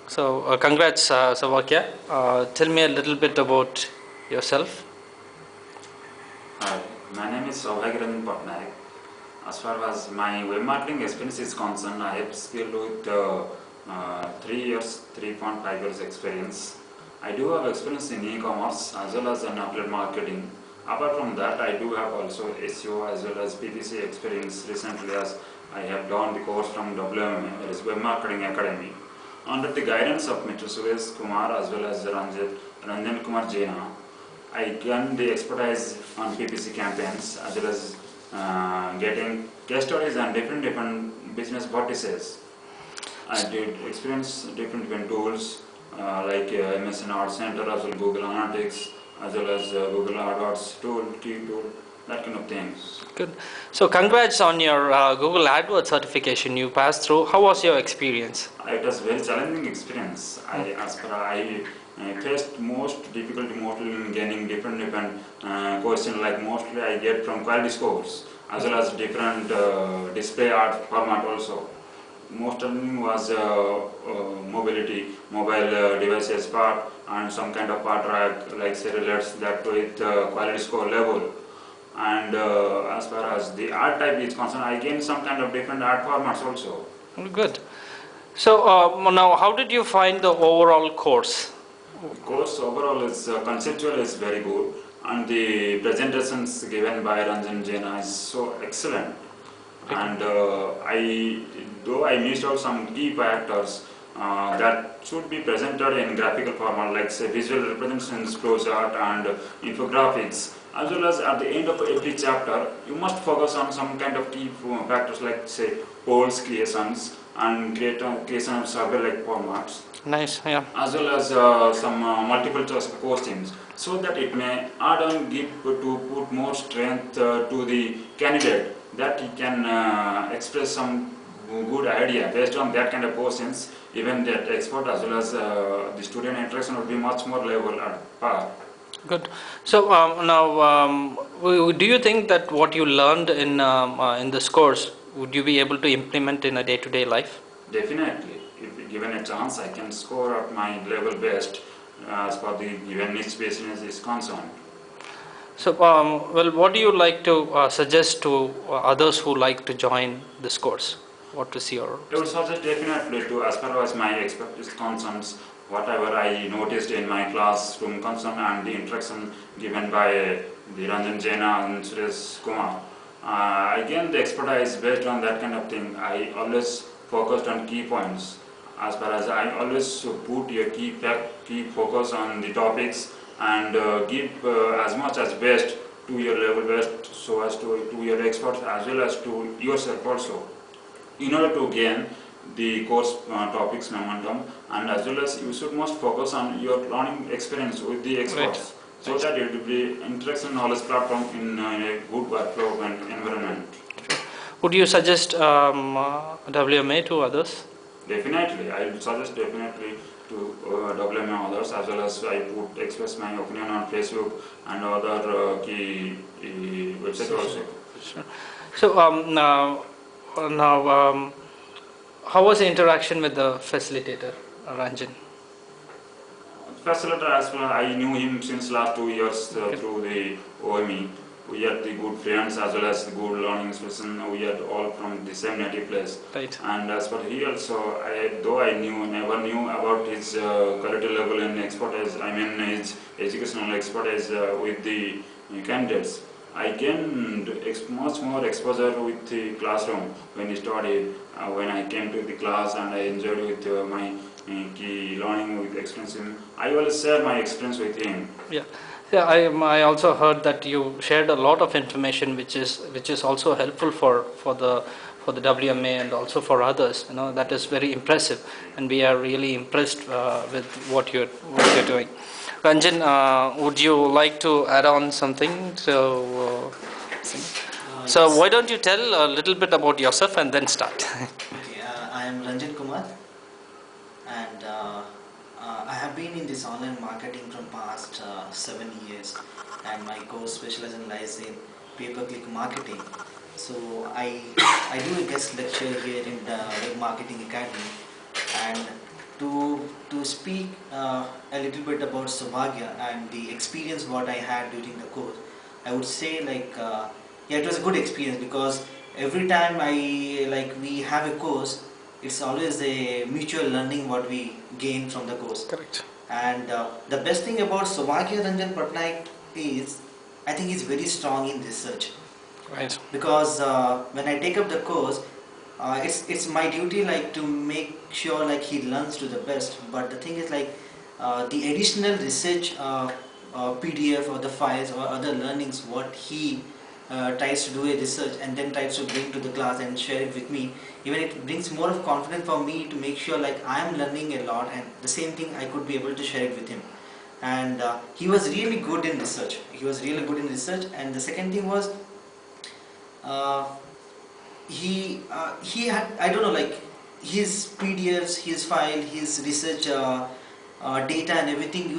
So, congrats, Sauvagya. Tell me a little bit about yourself. Hi, my name is Sauvagya. As far as my web marketing experience is concerned, I have skilled with 3 years, 3.5 years experience. I do have experience in e-commerce as well as in affiliate marketing. Apart from that, I do have also SEO as well as PPC experience recently, as I have done the course from WMA, that is Web Marketing Academy. Under the guidance of Mr. Suresh Kumar as well as Ranjan Kumar Jaina, I gained the expertise on PPC campaigns as well as getting case studies and different business practices. I did experience different tools like MSN Art Center as well Google Analytics as well as Google Adwords tool, key tool, that kind of things. Good. So, congrats on your Google Adwords certification you passed through. How was your experience? It was very challenging experience. I faced most difficulty mostly in gaining different questions, like mostly I get from quality scores as well as different display art format also. Most of them was mobility, mobile devices part and some kind of part track like say relates that with quality score level. And as far as the art type is concerned, I gained some kind of different art formats also. Good. So, now how did you find the overall course? The course overall is conceptual is very good, and the presentations given by Ranjan Jaina is so excellent. And though I missed out some key factors that should be presented in graphical format, like say visual representations, flowchart, and infographics, as well as at the end of every chapter, you must focus on some kind of key factors like say polls creations and creation of survey-like formats, Nice, yeah. as well as some multiple choice questions, so that it may add on give to put more strength to the candidate, that he can express some good idea based on that kind of questions. Even that expert as well as the student interaction would be much more level at par. Good. So, now, do you think that what you learned in this course would you be able to implement in a day-to-day life? Definitely, if given a chance, I can score at my level best as far the given niche business is concerned. So, well, what do you like to suggest to others who like to join this course? What is your... I would suggest definitely to, as far as my expertise concerns, whatever I noticed in my classroom concern and the interaction given by the Ranjan Jaina and Suresh Kumar, again the expertise based on that kind of thing. I always focused on key points. As far as I always put your key focus on the topics and give as much as best to your level best, so as to your experts as well as to yourself also, in order to gain the course topics momentum, and as well as you should must focus on your learning experience with the experts, so that it will be interaction knowledge platform in a good workflow and environment. Would you suggest WMA to others? Definitely, I would suggest definitely to WMA others, as well as I would express my opinion on Facebook and other key websites also. Sure. So, now, how was the interaction with the facilitator, Ranjan? Facilitator as well, I knew him since last 2 years through the OME. We are the good friends as well as the good learning person. We are all from the same native place. Right. And as for he also, though I never knew about his quality level and expertise, I mean his educational expertise with the candidates, I gained much more exposure with the classroom when he studied. When I came to the class and I enjoyed with my key learning with experience. I always share my experience with him. Yeah. Yeah, I also heard that you shared a lot of information which is also helpful for the WMA and also for others. You know, that is very impressive, and we are really impressed with what you're doing. Ranjan, would you like to add on something? So why don't you tell a little bit about yourself and then start? Okay, I am Ranjan Kumar, and I have been in this online marketing from past 7 years, and my course specialization lies in pay-per-click marketing. So I do a guest lecture here in the Web Marketing Academy, and to to speak a little bit about Sauvagya and the experience what I had during the course, I would say yeah, it was a good experience because every time we have a course, it's always a mutual learning what we gain from the course. Correct. And the best thing about Sauvagya Ranjan Patnaik is, I think he's very strong in research. Right. Because when I take up the course, it's my duty to make sure he learns to the best. But the thing is the additional research PDF or the files or other learnings what he tries to do a research and then tries to bring to the class and share it with me, even it brings more of confidence for me to make sure I am learning a lot, and the same thing I could be able to share it with him. And he was really good in research. And the second thing was uh, he had, I don't know, his PDFs, his file, his research data and everything